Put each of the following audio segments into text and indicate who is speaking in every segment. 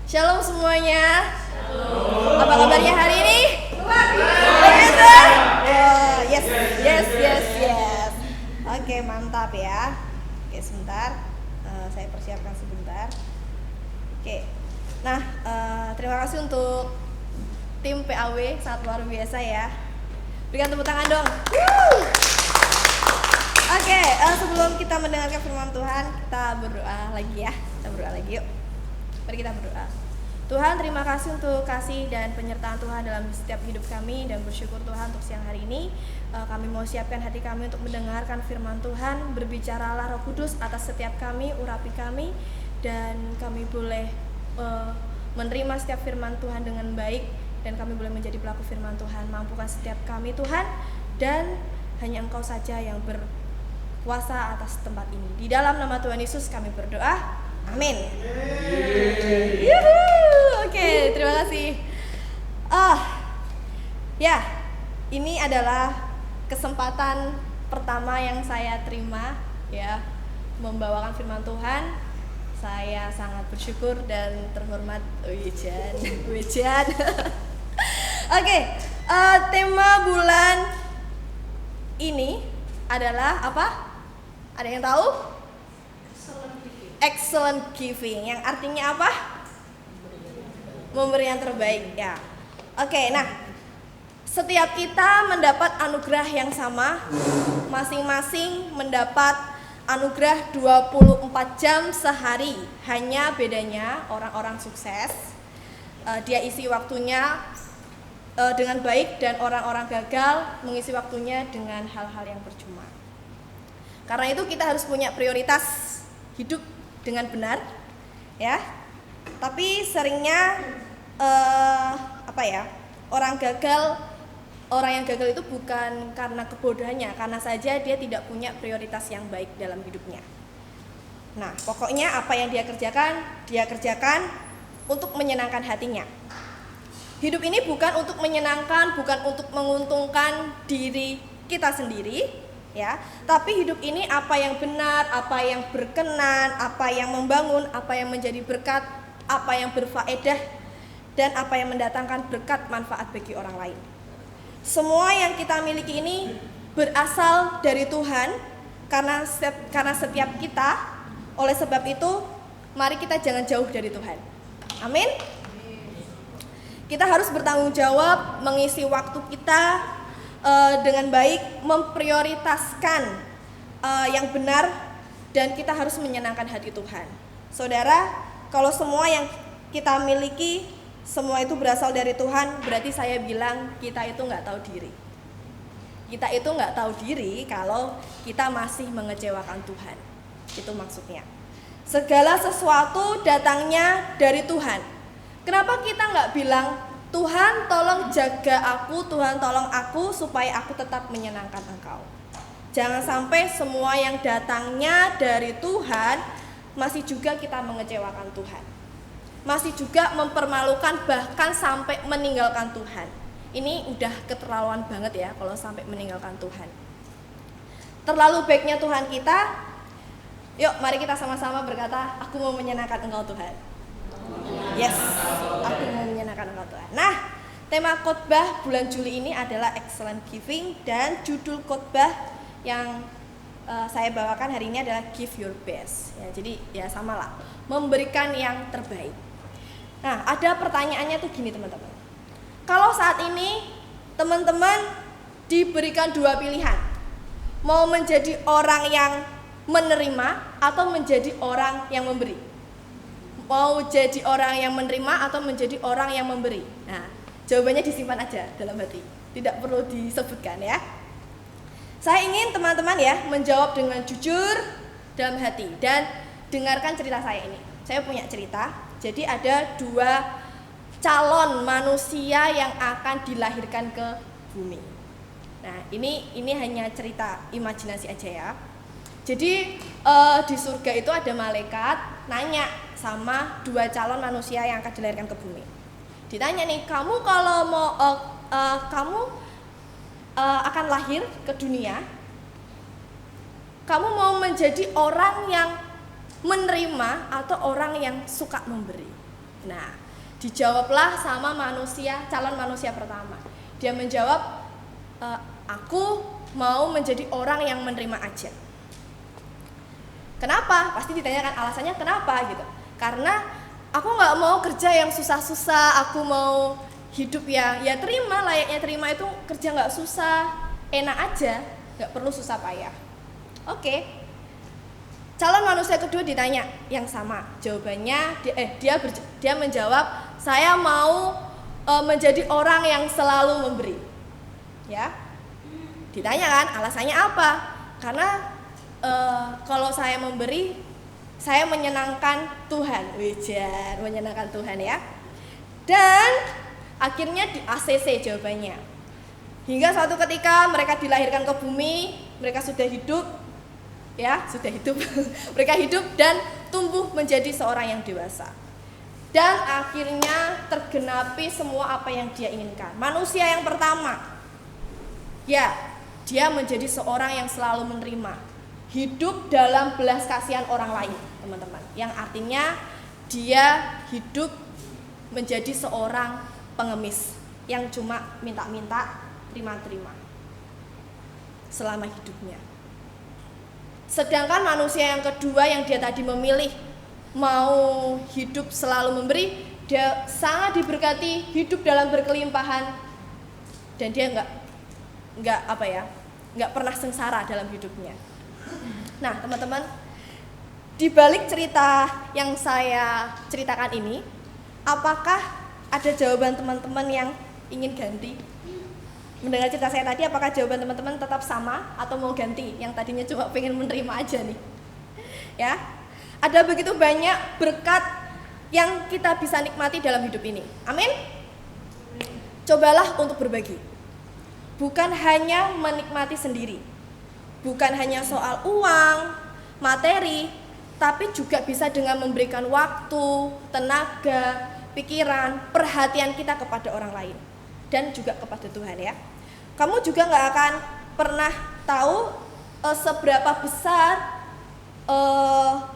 Speaker 1: Shalom semuanya. Apa kabarnya hari ini? Bagus kan? Yes. Oke, mantap ya. Oke, sebentar. Saya persiapkan sebentar. Oke. Nah, terima kasih untuk tim PAW, sangat luar biasa ya. Berikan tepuk tangan dong. Oke, sebelum kita mendengarkan firman Tuhan, kita berdoa lagi ya. Kita berdoa lagi yuk. Mari kita berdoa. Tuhan, terima kasih untuk kasih dan penyertaan Tuhan dalam setiap hidup kami, dan bersyukur Tuhan untuk siang hari ini kami mau siapkan hati kami untuk mendengarkan firman Tuhan. Berbicaralah Roh Kudus atas setiap kami, urapi kami, dan kami boleh menerima setiap firman Tuhan dengan baik, dan kami boleh menjadi pelaku firman Tuhan. Mampukan setiap kami Tuhan, dan hanya Engkau saja yang berkuasa atas tempat ini. Di dalam nama Tuhan Yesus kami berdoa. Amin. Oke, terima kasih. Ya, ini adalah kesempatan pertama yang saya terima ya, membawakan firman Tuhan. Saya sangat bersyukur dan terhormat. Wijan. Oke, tema bulan ini adalah apa? Ada yang tahu? Excellent giving, yang artinya apa? Memberi yang terbaik ya. Oke, nah, setiap kita mendapat anugerah yang sama. Masing-masing mendapat anugerah 24 jam sehari. Hanya bedanya orang-orang sukses, dia isi waktunya dengan baik, dan orang-orang gagal mengisi waktunya dengan hal-hal yang percuma. Karena itu kita harus punya prioritas hidup dengan benar ya. Tapi seringnya orang yang gagal itu bukan karena kebodohannya, karena saja dia tidak punya prioritas yang baik dalam hidupnya. Nah, pokoknya apa yang dia kerjakan untuk menyenangkan hatinya. Hidup ini bukan untuk menyenangkan, bukan untuk menguntungkan diri kita sendiri ya, tapi hidup ini apa yang benar, apa yang berkenan, apa yang membangun, apa yang menjadi berkat, apa yang berfaedah, dan apa yang mendatangkan berkat manfaat bagi orang lain. Semua yang kita miliki ini berasal dari Tuhan, karena setiap kita. Oleh sebab itu, mari kita jangan jauh dari Tuhan. Amin. Kita harus bertanggung jawab mengisi waktu kita dengan baik, memprioritaskan yang benar, dan kita harus menyenangkan hati Tuhan. Saudara, kalau semua yang kita miliki semua itu berasal dari Tuhan, berarti saya bilang kita itu nggak tahu diri. Kita itu nggak tahu diri kalau kita masih mengecewakan Tuhan. Itu maksudnya. Segala sesuatu datangnya dari Tuhan. Kenapa kita nggak bilang, Tuhan tolong jaga aku, Tuhan tolong aku supaya aku tetap menyenangkan Engkau. Jangan sampai semua yang datangnya dari Tuhan masih juga kita mengecewakan Tuhan. Masih juga mempermalukan, bahkan sampai meninggalkan Tuhan. Ini udah keterlaluan banget ya kalau sampai meninggalkan Tuhan. Terlalu baiknya Tuhan kita. Yuk mari kita sama-sama berkata, aku mau menyenangkan Engkau Tuhan. Yes, aku mau menyenangkan Engkau Tuhan. Nah, tema khotbah bulan Juli ini adalah excellent giving, dan judul khotbah yang saya bawakan hari ini adalah give your best. Ya, jadi ya samalah, memberikan yang terbaik. Nah, ada pertanyaannya tuh gini teman-teman. Kalau saat ini teman-teman diberikan dua pilihan, mau menjadi orang yang menerima atau menjadi orang yang memberi. Mau jadi orang yang menerima atau menjadi orang yang memberi? Nah, jawabannya disimpan aja dalam hati, tidak perlu disebutkan ya. Saya ingin teman-teman ya menjawab dengan jujur dalam hati, dan dengarkan cerita saya ini. Saya punya cerita. Jadi ada dua calon manusia yang akan dilahirkan ke bumi. Nah, ini hanya cerita imajinasi aja ya. Jadi di surga itu ada malaikat nanya sama dua calon manusia yang akan dilahirkan ke bumi. Ditanya nih, kamu kalau mau akan lahir ke dunia, kamu mau menjadi orang yang menerima atau orang yang suka memberi? Nah, dijawablah sama manusia, calon manusia pertama. Dia menjawab, aku mau menjadi orang yang menerima aja. Kenapa? Pasti ditanyakan alasannya kenapa gitu. Karena aku nggak mau kerja yang susah-susah, aku mau hidup yang ya terima, layaknya terima itu kerja nggak susah, enak aja, nggak perlu susah payah. Oke. Calon manusia kedua ditanya yang sama, jawabannya dia menjawab, saya mau menjadi orang yang selalu memberi. Ya, ditanya kan alasannya apa? Karena kalau saya memberi, saya menyenangkan Tuhan, wijar, menyenangkan Tuhan ya. Dan akhirnya di ACC jawabannya. Hingga suatu ketika mereka dilahirkan ke bumi, mereka sudah hidup. Mereka hidup dan tumbuh menjadi seorang yang dewasa. Dan akhirnya tergenapi semua apa yang dia inginkan. Manusia yang pertama, ya, dia menjadi seorang yang selalu menerima, hidup dalam belas kasihan orang lain, teman-teman. Yang artinya dia hidup menjadi seorang pengemis yang cuma minta-minta, terima-terima selama hidupnya. Sedangkan manusia yang kedua yang dia tadi memilih mau hidup selalu memberi, dia sangat diberkati, hidup dalam berkelimpahan, dan dia nggak pernah sengsara dalam hidupnya. Nah, teman-teman, di balik cerita yang saya ceritakan ini, apakah ada jawaban teman-teman yang ingin ganti? Mendengar cerita saya tadi, apakah jawaban teman-teman tetap sama atau mau ganti? Yang tadinya cuma pengen menerima aja nih. Ya, ada begitu banyak berkat yang kita bisa nikmati dalam hidup ini. Amin. Cobalah untuk berbagi. Bukan hanya menikmati sendiri. Bukan hanya soal uang, materi, tapi juga bisa dengan memberikan waktu, tenaga, pikiran, perhatian kita kepada orang lain dan juga kepada Tuhan ya. Kamu juga nggak akan pernah tahu seberapa besar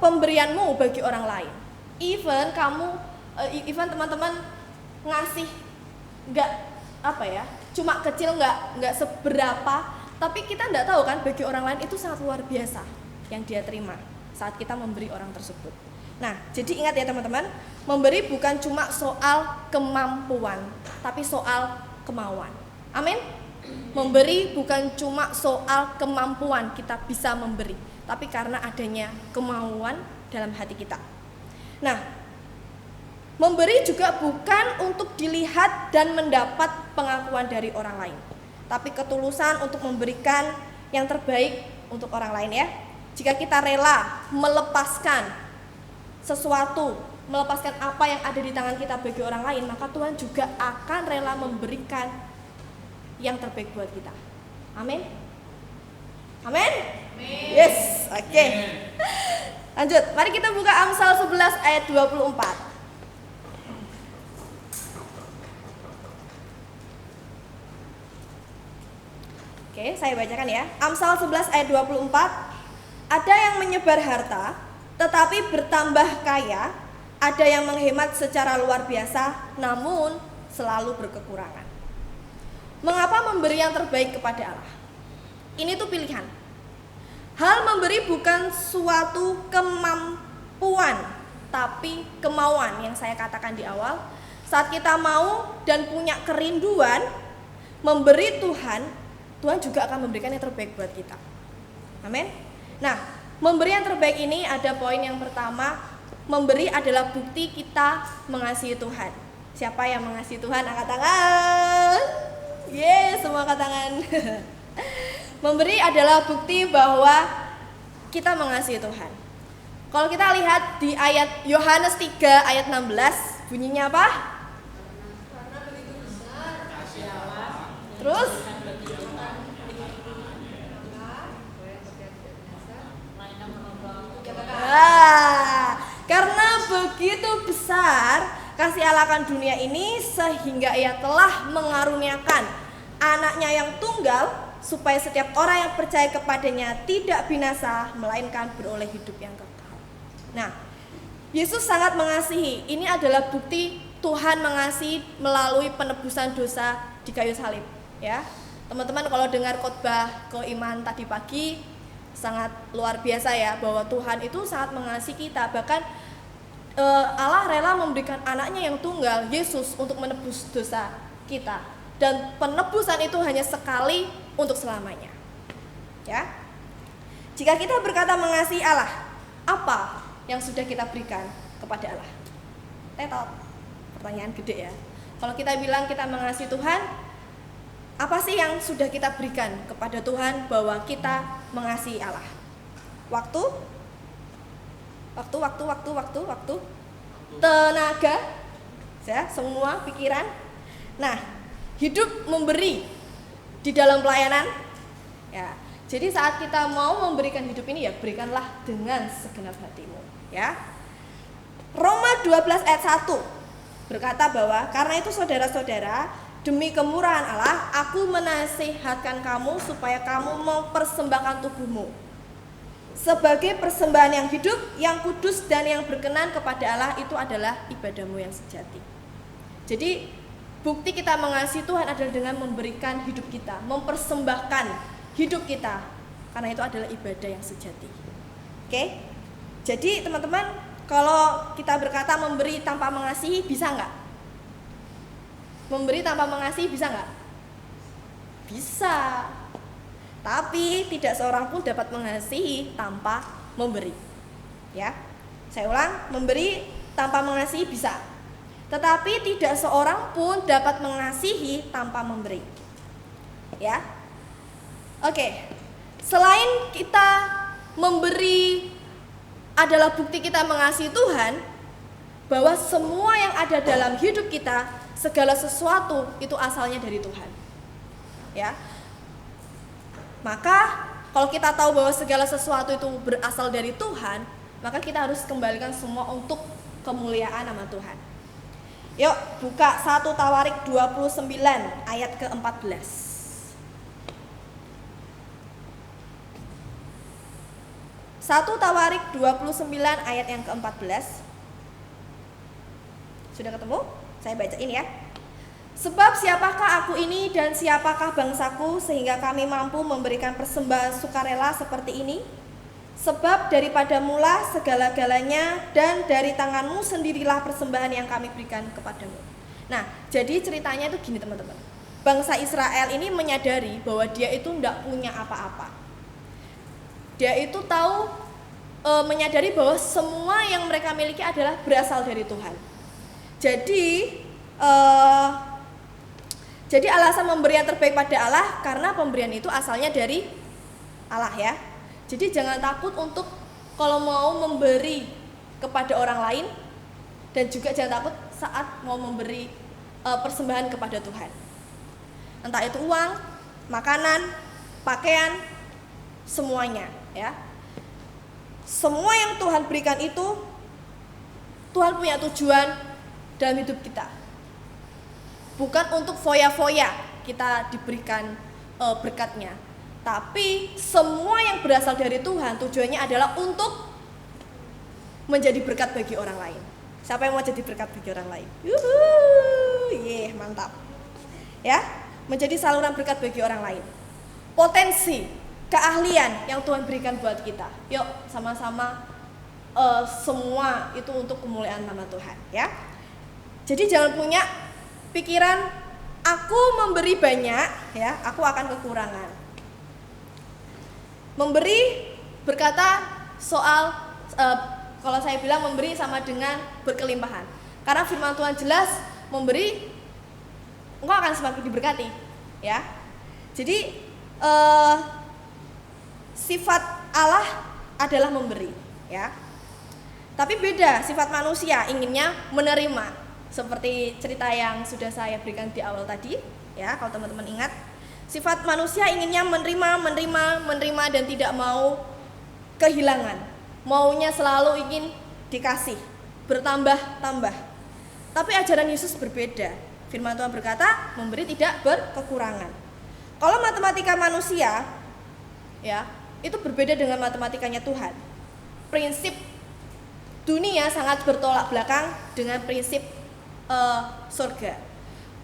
Speaker 1: pemberianmu bagi orang lain. Even teman-teman ngasih cuma kecil, nggak seberapa, tapi kita nggak tahu kan bagi orang lain itu sangat luar biasa yang dia terima saat kita memberi orang tersebut. Nah, jadi ingat ya teman-teman, memberi bukan cuma soal kemampuan, tapi soal kemauan. Amin. Memberi bukan cuma soal kemampuan kita bisa memberi, tapi karena adanya kemauan dalam hati kita. Nah, memberi juga bukan untuk dilihat dan mendapat pengakuan dari orang lain, tapi ketulusan untuk memberikan yang terbaik untuk orang lain ya. Jika kita rela melepaskan sesuatu, melepaskan apa yang ada di tangan kita bagi orang lain, maka Tuhan juga akan rela memberikan yang terbaik buat kita. Amin. Amin. Yes, oke. Lanjut, mari kita buka Amsal 11 ayat 24. Oke, saya bacakan ya. Amsal 11 ayat 24. Ada yang menyebar harta tetapi bertambah kaya, ada yang menghemat secara luar biasa namun selalu berkekurangan. Mengapa memberi yang terbaik kepada Allah? Ini tuh pilihan. Hal memberi bukan suatu kemampuan, tapi kemauan yang saya katakan di awal. Saat kita mau dan punya kerinduan memberi Tuhan juga akan memberikan yang terbaik buat kita. Amin. Nah, memberi yang terbaik ini ada poin yang pertama, memberi adalah bukti kita mengasihi Tuhan. Siapa yang mengasihi Tuhan? Angkat tangan. Yes, semua angkat tangan. Memberi adalah bukti bahwa kita mengasihi Tuhan. Kalau kita lihat di ayat Yohanes 3 ayat 16, bunyinya apa? Karena begitu besar kasih Allah. Terus? Karena begitu besar kasih Allah akan dunia ini sehingga ia telah mengaruniakan anaknya yang tunggal supaya setiap orang yang percaya kepadanya tidak binasa melainkan beroleh hidup yang kekal. Nah, Yesus sangat mengasihi. Ini adalah bukti Tuhan mengasihi melalui penebusan dosa di kayu salib, ya. Teman-teman kalau dengar khotbah keimanan tadi pagi sangat luar biasa ya, bahwa Tuhan itu sangat mengasihi kita. Bahkan Allah rela memberikan anaknya yang tunggal, Yesus, untuk menebus dosa kita. Dan penebusan itu hanya sekali untuk selamanya, ya. Jika kita berkata mengasihi Allah, apa yang sudah kita berikan kepada Allah? Tetot, pertanyaan gede ya. Kalau kita bilang kita mengasihi Tuhan, apa sih yang sudah kita berikan kepada Tuhan bahwa kita mengasihi Allah? Waktu, tenaga, ya, semua pikiran. Nah, hidup memberi di dalam pelayanan, ya. Jadi saat kita mau memberikan hidup ini, ya berikanlah dengan segenap hatimu, ya. Roma 12 ayat 1 berkata bahwa karena itu saudara-saudara, demi kemurahan Allah, aku menasihatkan kamu supaya kamu mempersembahkan tubuhmu sebagai persembahan yang hidup, yang kudus, dan yang berkenan kepada Allah. Itu adalah ibadahmu yang sejati. Jadi bukti kita mengasihi Tuhan adalah dengan memberikan hidup kita, mempersembahkan hidup kita, karena itu adalah ibadah yang sejati. Oke? Jadi teman-teman, kalau kita berkata memberi tanpa mengasihi, bisa nggak? Memberi tanpa mengasihi bisa nggak? Bisa. Tapi tidak seorang pun dapat mengasihi tanpa memberi. Ya, saya ulang, memberi tanpa mengasihi bisa. Tetapi tidak seorang pun dapat mengasihi tanpa memberi. Ya, oke. Selain kita memberi adalah bukti kita mengasihi Tuhan, bahwa semua yang ada dalam hidup kita, segala sesuatu itu asalnya dari Tuhan, ya. Maka kalau kita tahu bahwa segala sesuatu itu berasal dari Tuhan, maka kita harus kembalikan semua untuk kemuliaan nama Tuhan. Yuk buka 1 Tawarik 29 ayat ke-14. 1 Tawarik 29 ayat yang ke-14. Sudah ketemu? Saya bacain ya. Sebab siapakah aku ini dan siapakah bangsaku sehingga kami mampu memberikan persembahan sukarela seperti ini? Sebab daripada mula segala-galanya dan dari tanganmu sendirilah persembahan yang kami berikan kepadamu. Nah, jadi ceritanya itu gini teman-teman. Bangsa Israel ini menyadari bahwa dia itu tidak punya apa-apa. Dia itu tahu, menyadari bahwa semua yang mereka miliki adalah berasal dari Tuhan. Jadi alasan memberi yang terbaik pada Allah karena pemberian itu asalnya dari Allah, ya. Jadi jangan takut untuk kalau mau memberi kepada orang lain, dan juga jangan takut saat mau memberi persembahan kepada Tuhan. Entah itu uang, makanan, pakaian, semuanya, ya. Semua yang Tuhan berikan itu Tuhan punya tujuan dalam hidup kita. Bukan untuk foya-foya kita diberikan berkatnya, tapi semua yang berasal dari Tuhan tujuannya adalah untuk menjadi berkat bagi orang lain. Siapa yang mau jadi berkat bagi orang lain? Mantap. Ya, menjadi saluran berkat bagi orang lain. Potensi, keahlian yang Tuhan berikan buat kita. Yuk sama-sama semua itu untuk kemuliaan nama Tuhan, ya. Jadi jangan punya pikiran aku memberi banyak, ya, aku akan kekurangan. Memberi berkata soal kalau saya bilang memberi sama dengan berkelimpahan. Karena firman Tuhan jelas memberi engkau akan semakin diberkati, ya. Jadi sifat Allah adalah memberi, ya. Tapi beda sifat manusia, inginnya menerima. Seperti cerita yang sudah saya berikan di awal tadi, ya, kalau teman-teman ingat. Sifat manusia inginnya menerima dan tidak mau kehilangan. Maunya selalu ingin dikasih, bertambah-tambah. Tapi ajaran Yesus berbeda. Firman Tuhan berkata, memberi tidak berkekurangan. Kalau matematika manusia, ya, itu berbeda dengan matematikanya Tuhan. Prinsip dunia sangat bertolak belakang dengan prinsip surga.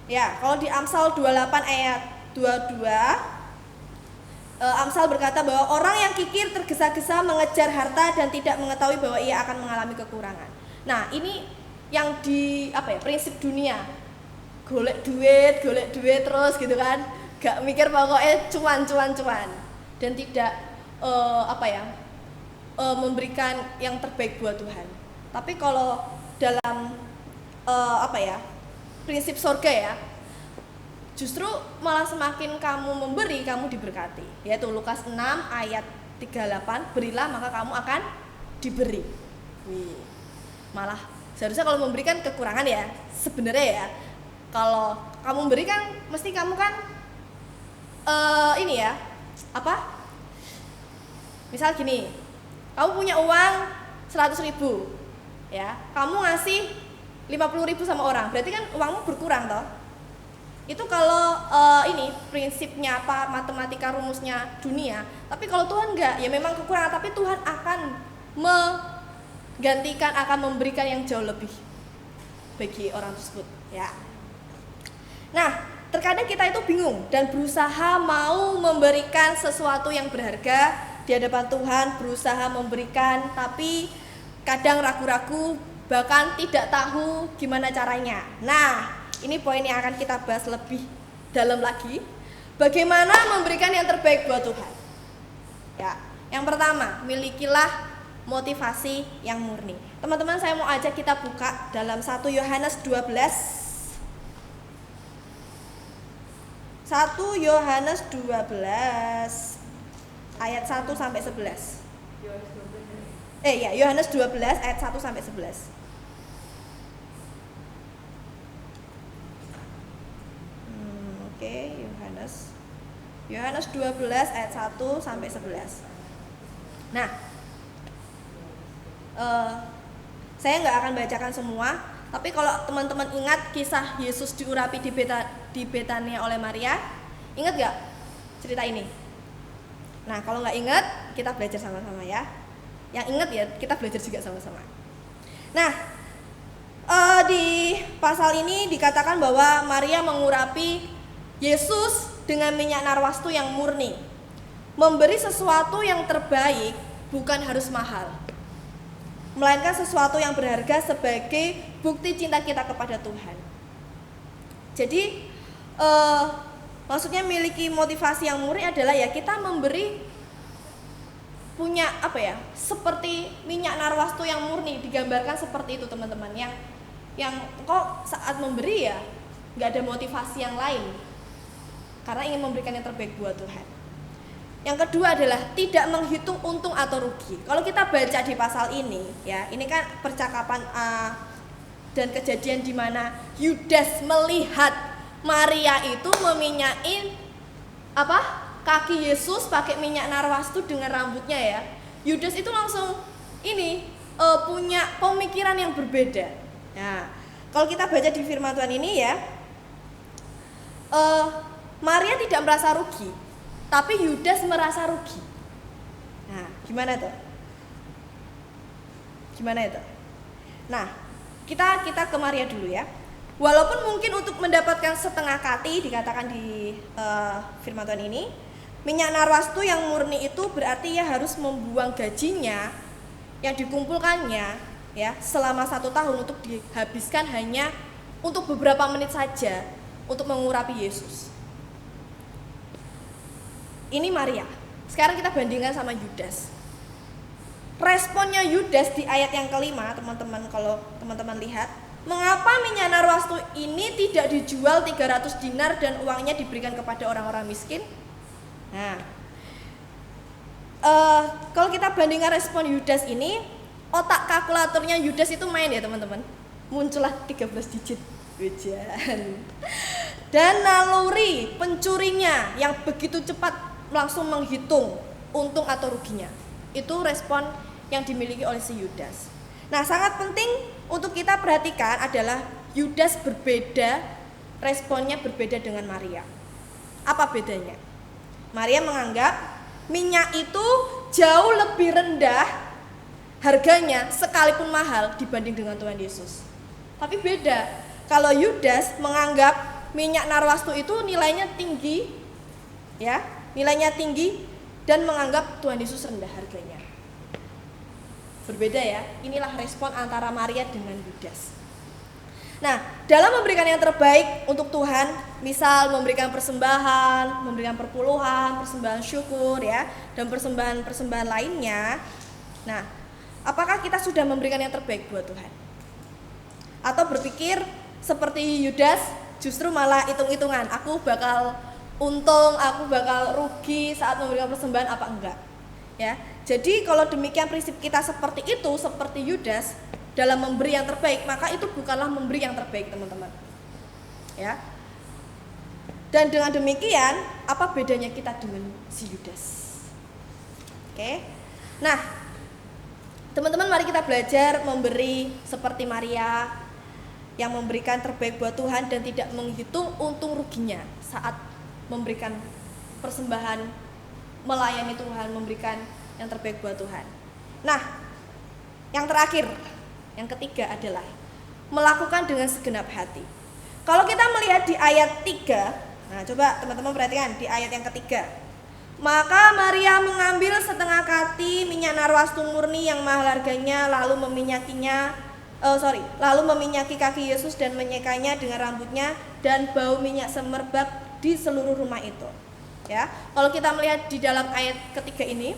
Speaker 1: Ya, kalau di Amsal 28 ayat 22, Amsal berkata bahwa orang yang kikir tergesa-gesa mengejar harta dan tidak mengetahui bahwa ia akan mengalami kekurangan. Nah, ini yang prinsip dunia. Golek duit terus gitu kan. Gak mikir pokoknya cuan dan tidak memberikan yang terbaik buat Tuhan. Tapi kalau dalam prinsip surga ya, justru malah semakin kamu memberi, kamu diberkati. Yaitu Lukas 6 ayat 38, berilah maka kamu akan diberi. Malah seharusnya kalau memberikan kekurangan ya, sebenarnya ya. Kalau kamu memberikan, mesti kamu kan misal gini, kamu punya uang 100.000 ya, kamu ngasih 50.000 sama orang, berarti kan uangmu berkurang toh. Itu kalau prinsipnya matematika rumusnya dunia. Tapi kalau Tuhan enggak, ya memang kekurangan, tapi Tuhan akan menggantikan, akan memberikan yang jauh lebih bagi orang tersebut ya. Nah, terkadang kita itu bingung dan berusaha mau memberikan sesuatu yang berharga di hadapan Tuhan, berusaha memberikan, tapi kadang ragu-ragu, bahkan tidak tahu gimana caranya. Nah, ini poin yang akan kita bahas lebih dalam lagi. Bagaimana memberikan yang terbaik buat Tuhan. Ya, yang pertama, milikilah motivasi yang murni. Teman-teman, saya mau ajak kita buka dalam 1 Yohanes 12. 1 Yohanes 12 ayat 1 sampai 11. Yohanes 12 ayat 1 sampai 11. Yohanes 12 ayat 1 sampai 11. Nah, saya nggak akan bacakan semua, tapi kalau teman-teman ingat kisah Yesus diurapi di Betania oleh Maria, ingat nggak cerita ini? Nah, kalau nggak ingat, kita belajar sama-sama ya. Yang ingat ya, kita belajar juga sama-sama. Nah, di pasal ini dikatakan bahwa Maria mengurapi Yesus dengan minyak narwastu yang murni. Memberi sesuatu yang terbaik bukan harus mahal, melainkan sesuatu yang berharga sebagai bukti cinta kita kepada Tuhan. Jadi maksudnya miliki motivasi yang murni adalah ya kita memberi punya seperti minyak narwastu yang murni, digambarkan seperti itu teman-teman, yang kok saat memberi ya nggak ada motivasi yang lain, karena ingin memberikan yang terbaik buat Tuhan. Yang kedua adalah tidak menghitung untung atau rugi. Kalau kita baca di pasal ini ya, ini kan percakapan dan kejadian di mana Yudas melihat Maria itu meminyakin kaki Yesus pakai minyak narwastu dengan rambutnya ya. Yudas itu langsung punya pemikiran yang berbeda. Nah, kalau kita baca di firman Tuhan ini ya, Maria tidak merasa rugi, tapi Yudas merasa rugi. Nah, gimana itu? Nah, kita ke Maria dulu ya. Walaupun mungkin untuk mendapatkan setengah kati, dikatakan di firman Tuhan ini, minyak narwastu yang murni itu berarti ya harus membuang gajinya yang dikumpulkannya ya selama 1 tahun untuk dihabiskan hanya untuk beberapa menit saja untuk mengurapi Yesus. Ini Maria. Sekarang kita bandingkan sama Yudas. Responnya Yudas di ayat yang kelima, teman-teman, kalau teman-teman lihat, mengapa minyak narwastu ini tidak dijual 300 dinar dan uangnya diberikan kepada orang-orang miskin? Nah, kalau kita bandingkan respon Yudas ini, otak kalkulatornya Yudas itu main ya teman-teman. Muncullah 13 digit. Hujan. Dan naluri pencurinya yang begitu cepat langsung menghitung untung atau ruginya. Itu respon yang dimiliki oleh si Yudas. Nah, sangat penting untuk kita perhatikan adalah Yudas berbeda, responnya berbeda dengan Maria. Apa bedanya? Maria menganggap minyak itu jauh lebih rendah harganya sekalipun mahal dibanding dengan Tuhan Yesus. Tapi beda, kalau Yudas menganggap minyak narwastu itu nilainya tinggi, ya, nilainya tinggi, dan menganggap Tuhan Yesus rendah harganya. Berbeda ya, inilah respon antara Maria dengan Yudas. Nah, dalam memberikan yang terbaik untuk Tuhan, misal memberikan persembahan, memberikan perpuluhan, persembahan syukur ya, dan persembahan-persembahan lainnya. Nah, apakah kita sudah memberikan yang terbaik buat Tuhan? Atau berpikir seperti Yudas, justru malah hitung-hitungan, aku bakal untung, aku bakal rugi saat memberikan persembahan apa enggak? Ya. Jadi kalau demikian prinsip kita seperti itu, seperti Yudas dalam memberi yang terbaik, maka itu bukanlah memberi yang terbaik, teman-teman. Ya. Dan dengan demikian, apa bedanya kita dengan si Yudas? Oke. Nah, teman-teman, mari kita belajar memberi seperti Maria yang memberikan terbaik buat Tuhan dan tidak menghitung untung ruginya saat memberikan persembahan, melayani Tuhan, memberikan yang terbaik buat Tuhan. Nah, yang terakhir, yang ketiga adalah melakukan dengan segenap hati. Kalau kita melihat di ayat 3, nah coba teman-teman perhatikan di ayat yang ketiga. Maka Maria mengambil setengah kati minyak narwastu murni yang mahal harganya, lalu meminyaki kaki Yesus dan menyekanya dengan rambutnya, dan bau minyak semerbak di seluruh rumah itu. Ya, kalau kita melihat di dalam ayat ketiga ini,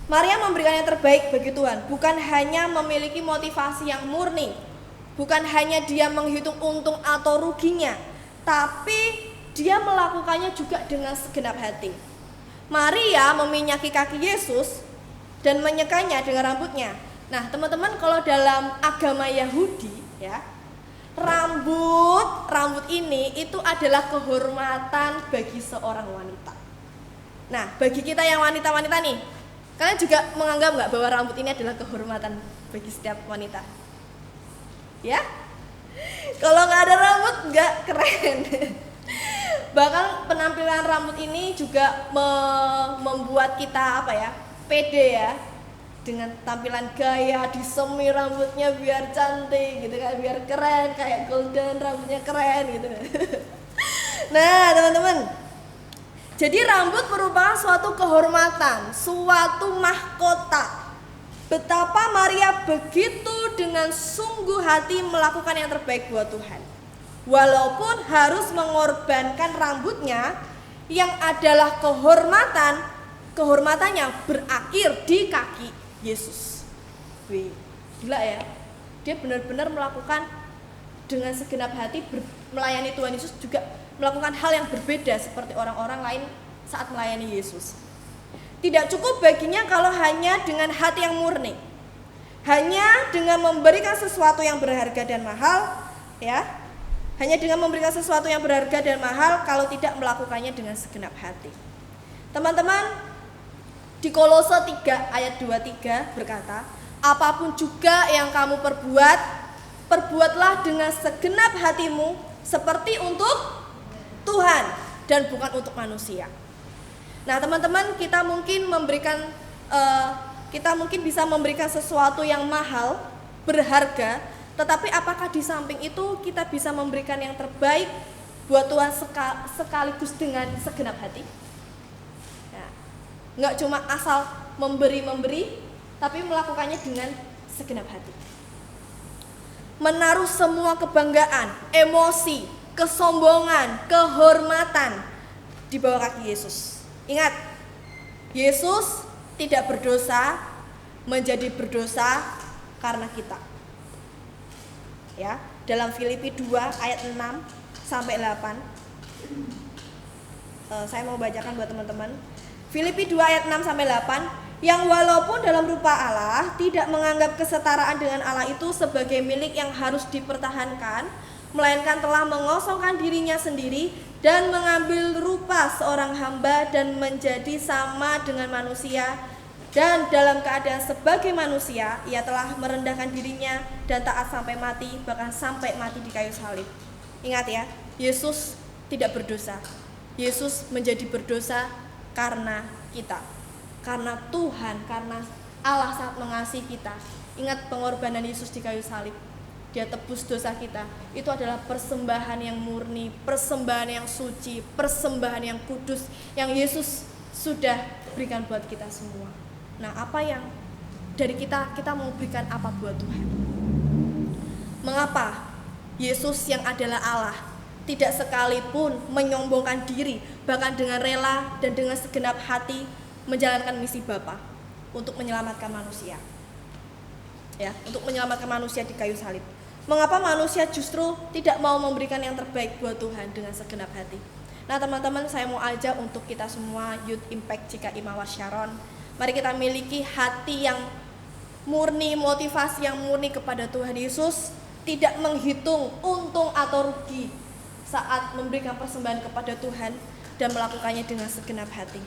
Speaker 1: Maria memberikan yang terbaik bagi Tuhan, bukan hanya memiliki motivasi yang murni, bukan hanya dia menghitung untung atau ruginya, tapi dia melakukannya juga dengan segenap hati. Maria meminyaki kaki Yesus dan menyekanya dengan rambutnya. Nah, teman-teman, kalau dalam agama Yahudi, ya, rambut ini itu adalah kehormatan bagi seorang wanita. Nah, bagi kita yang wanita-wanita nih, kalian juga menganggap nggak bahwa rambut ini adalah kehormatan bagi setiap wanita? Ya? Kalau nggak ada rambut nggak keren. Bahkan penampilan rambut ini juga membuat kita pede ya, dengan tampilan gaya, disemi rambutnya biar cantik gitu kan, biar keren kayak golden, rambutnya keren gitu. Nah, teman-teman, jadi rambut merupakan suatu kehormatan, suatu mahkota. Betapa Maria begitu dengan sungguh hati melakukan yang terbaik buat Tuhan. Walaupun harus mengorbankan rambutnya yang adalah kehormatannya berakhir di kaki Yesus. Wih, gila ya. Dia benar-benar melakukan dengan segenap hati melayani Tuhan Yesus, juga melakukan hal yang berbeda seperti orang-orang lain saat melayani Yesus. Tidak cukup baginya kalau hanya dengan hati yang murni, hanya dengan memberikan sesuatu yang berharga dan mahal, ya, hanya dengan memberikan sesuatu yang berharga dan mahal kalau tidak melakukannya dengan segenap hati. Teman-teman, di Kolose 3 ayat 23 berkata, apapun juga yang kamu perbuat, perbuatlah dengan segenap hatimu seperti untuk Tuhan dan bukan untuk manusia. Nah, teman-teman, kita mungkin bisa memberikan sesuatu yang mahal, berharga, tetapi apakah di samping itu kita bisa memberikan yang terbaik buat Tuhan sekaligus dengan segenap hati? Nah, nggak cuma asal memberi, tapi melakukannya dengan segenap hati. Menaruh semua kebanggaan, emosi, kesombongan, kehormatan di bawah kaki Yesus. Ingat, Yesus tidak berdosa menjadi berdosa karena kita. Ya, dalam Filipi 2 ayat 6 sampai 8. Saya mau bacakan buat teman-teman. Filipi 2 ayat 6 sampai 8. Yang walaupun dalam rupa Allah tidak menganggap kesetaraan dengan Allah itu sebagai milik yang harus dipertahankan, melainkan telah mengosongkan dirinya sendiri dan mengambil rupa seorang hamba dan menjadi sama dengan manusia, dan dalam keadaan sebagai manusia ia telah merendahkan dirinya dan taat sampai mati, bahkan sampai mati di kayu salib. Ingat ya, Yesus tidak berdosa. Yesus menjadi berdosa karena kita, karena Tuhan, karena Allah sangat mengasihi kita. Ingat pengorbanan Yesus di kayu salib. Dia tebus dosa kita. Itu adalah persembahan yang murni, persembahan yang suci, persembahan yang kudus yang Yesus sudah berikan buat kita semua. Nah, apa yang dari kita mau berikan apa buat Tuhan? Mengapa Yesus yang adalah Allah tidak sekalipun menyombongkan diri, bahkan dengan rela dan dengan segenap hati menjalankan misi Bapa untuk menyelamatkan manusia? Ya, untuk menyelamatkan manusia di kayu salib. Mengapa manusia justru tidak mau memberikan yang terbaik buat Tuhan dengan segenap hati? Nah, teman-teman, saya mau ajak untuk kita semua Youth Impact GKI Mawar Sharon, mari kita miliki hati yang murni, motivasi yang murni kepada Tuhan Yesus, tidak menghitung untung atau rugi saat memberikan persembahan kepada Tuhan dan melakukannya dengan segenap hati.